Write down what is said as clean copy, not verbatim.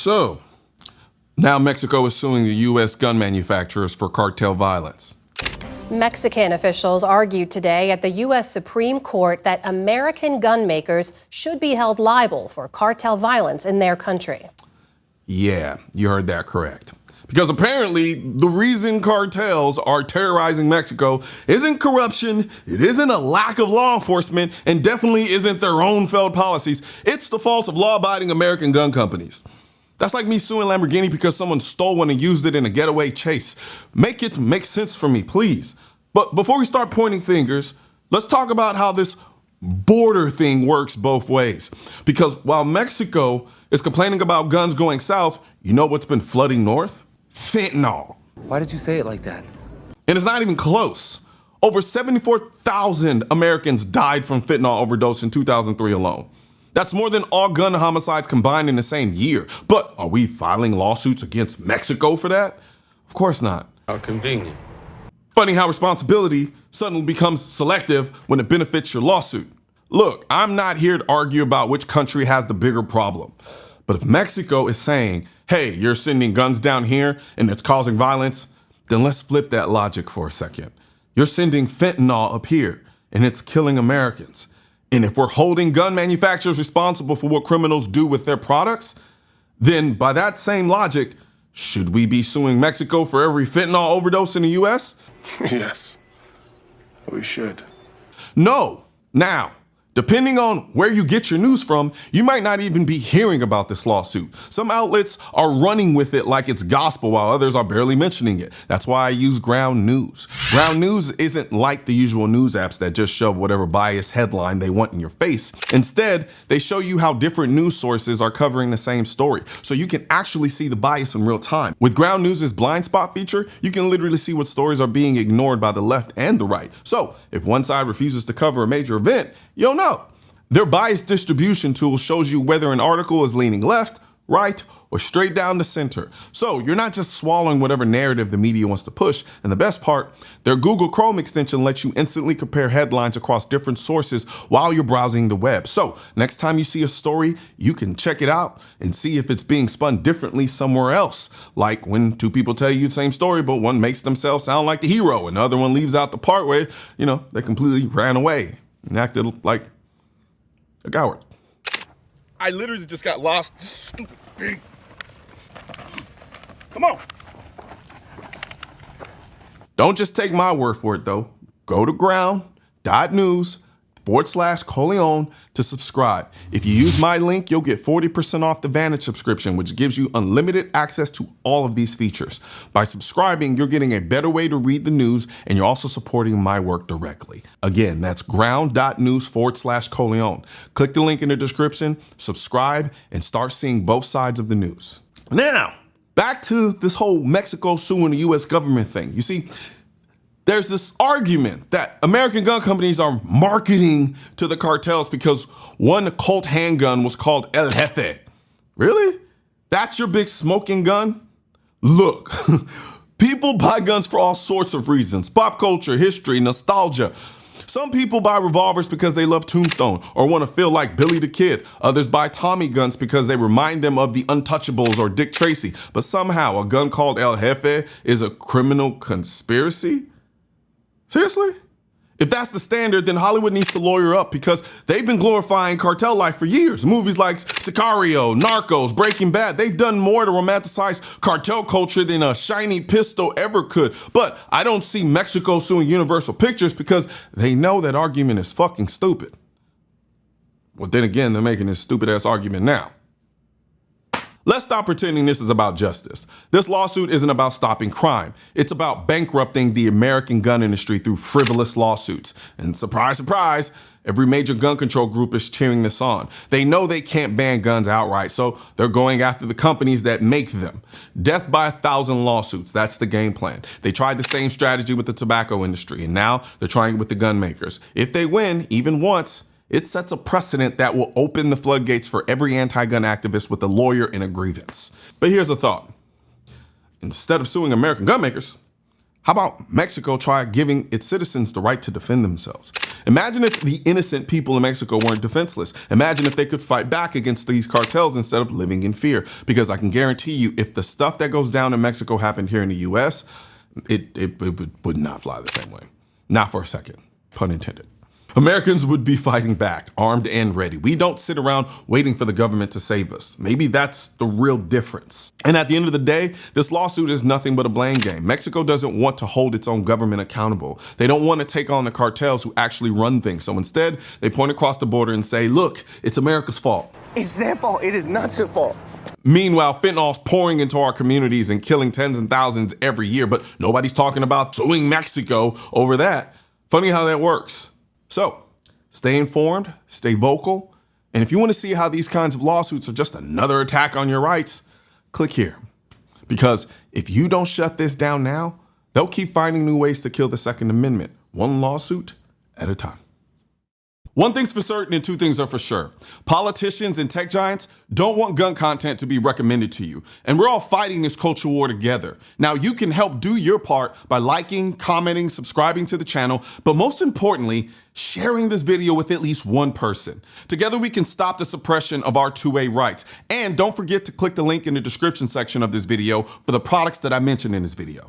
So, now Mexico is suing the U.S. gun manufacturers for cartel violence. Mexican officials argued today at the U.S. Supreme Court that American gun makers should be held liable for cartel violence in their country. Yeah, you heard that correct. Because apparently the reason cartels are terrorizing Mexico isn't corruption, it isn't a lack of law enforcement, and definitely isn't their own failed policies. It's the fault of law-abiding American gun companies. That's like me suing Lamborghini because someone stole one and used it in a getaway chase. Make it make sense for me, please. But before we start pointing fingers, let's talk about how this border thing works both ways. Because while Mexico is complaining about guns going south, you know what's been flooding north? Fentanyl. Why did you say it like that? And it's not even close. Over 74,000 Americans died from fentanyl overdose in 2003 alone. That's more than all gun homicides combined in the same year. But are we filing lawsuits against Mexico for that? Of course not. How convenient. Funny how responsibility suddenly becomes selective when it benefits your lawsuit. Look, I'm not here to argue about which country has the bigger problem. But if Mexico is saying, hey, you're sending guns down here and it's causing violence, then let's flip that logic for a second. You're sending fentanyl up here and it's killing Americans. And if we're holding gun manufacturers responsible for what criminals do with their products, then by that same logic, should we be suing Mexico for every fentanyl overdose in the US? Yes, we should. No. Now, depending on where you get your news from, you might not even be hearing about this lawsuit. Some outlets are running with it like it's gospel while others are barely mentioning it. That's why I use Ground News. Ground News isn't like the usual news apps that just shove whatever biased headline they want in your face. Instead, they show you how different news sources are covering the same story, so you can actually see the bias in real time. With Ground News' blind spot feature, you can literally see what stories are being ignored by the left and the right. So if one side refuses to cover a major event, you'll know. Their bias distribution tool shows you whether an article is leaning left, right, or straight down the center. So you're not just swallowing whatever narrative the media wants to push. And the best part, their Google Chrome extension lets you instantly compare headlines across different sources while you're browsing the web. So next time you see a story, you can check it out and see if it's being spun differently somewhere else. Like when two people tell you the same story, but one makes themselves sound like the hero and the other one leaves out the part where, they completely ran away and acted like a coward. I literally just got lost. This stupid thing. Come on. Don't just take my word for it, though. Go to ground.news/Colion to subscribe. If you use my link, you'll get 40% off the Vantage subscription, which gives you unlimited access to all of these features. By subscribing, you're getting a better way to read the news, and you're also supporting my work directly. Again, that's ground.news/Colion. Click the link in the description, subscribe, and start seeing both sides of the news. Now, back to this whole Mexico suing the U.S. government thing. You see, there's this argument that American gun companies are marketing to the cartels because one Colt handgun was called El Jefe. Really? That's your big smoking gun? Look, people buy guns for all sorts of reasons. Pop culture, history, nostalgia. Some people buy revolvers because they love Tombstone or want to feel like Billy the Kid. Others buy Tommy guns because they remind them of the Untouchables or Dick Tracy. But somehow a gun called El Jefe is a criminal conspiracy? Seriously? If that's the standard, then Hollywood needs to lawyer up because they've been glorifying cartel life for years. Movies like Sicario, Narcos, Breaking Bad, they've done more to romanticize cartel culture than a shiny pistol ever could. But I don't see Mexico suing Universal Pictures because they know that argument is fucking stupid. Well, then again, they're making this stupid ass argument now. Let's stop pretending this is about justice. This lawsuit isn't about stopping crime. It's about bankrupting the American gun industry through frivolous lawsuits. And surprise, surprise, every major gun control group is cheering this on. They know they can't ban guns outright, so they're going after the companies that make them. Death by 1,000 lawsuits, that's the game plan. They tried the same strategy with the tobacco industry, and now they're trying it with the gun makers. If they win, even once, it sets a precedent that will open the floodgates for every anti-gun activist with a lawyer and a grievance. But here's a thought. Instead of suing American gun makers, How about Mexico try giving its citizens the right to defend themselves? Imagine if the innocent people in Mexico weren't defenseless. Imagine if they could fight back against these cartels instead of living in fear. Because I can guarantee you, if the stuff that goes down in Mexico happened here in the US, it would not fly the same way. Not for a second, pun intended. Americans would be fighting back, armed and ready. We don't sit around waiting for the government to save us. Maybe that's the real difference. And at the end of the day, this lawsuit is nothing but a blame game. Mexico doesn't want to hold its own government accountable. They don't want to take on the cartels who actually run things. So instead, they point across the border and say, look, it's America's fault. It's their fault. It is not your fault. Meanwhile, fentanyl's pouring into our communities and killing tens and thousands every year, but nobody's talking about suing Mexico over that. Funny how that works. So, stay informed, stay vocal, and if you want to see how these kinds of lawsuits are just another attack on your rights, click here. Because if you don't shut this down now, they'll keep finding new ways to kill the Second Amendment, one lawsuit at a time. One thing's for certain and two things are for sure. Politicians and tech giants don't want gun content to be recommended to you. And we're all fighting this culture war together. Now, you can help do your part by liking, commenting, subscribing to the channel, but most importantly, sharing this video with at least one person. Together, we can stop the suppression of our 2A rights. And don't forget to click the link in the description section of this video for the products that I mentioned in this video.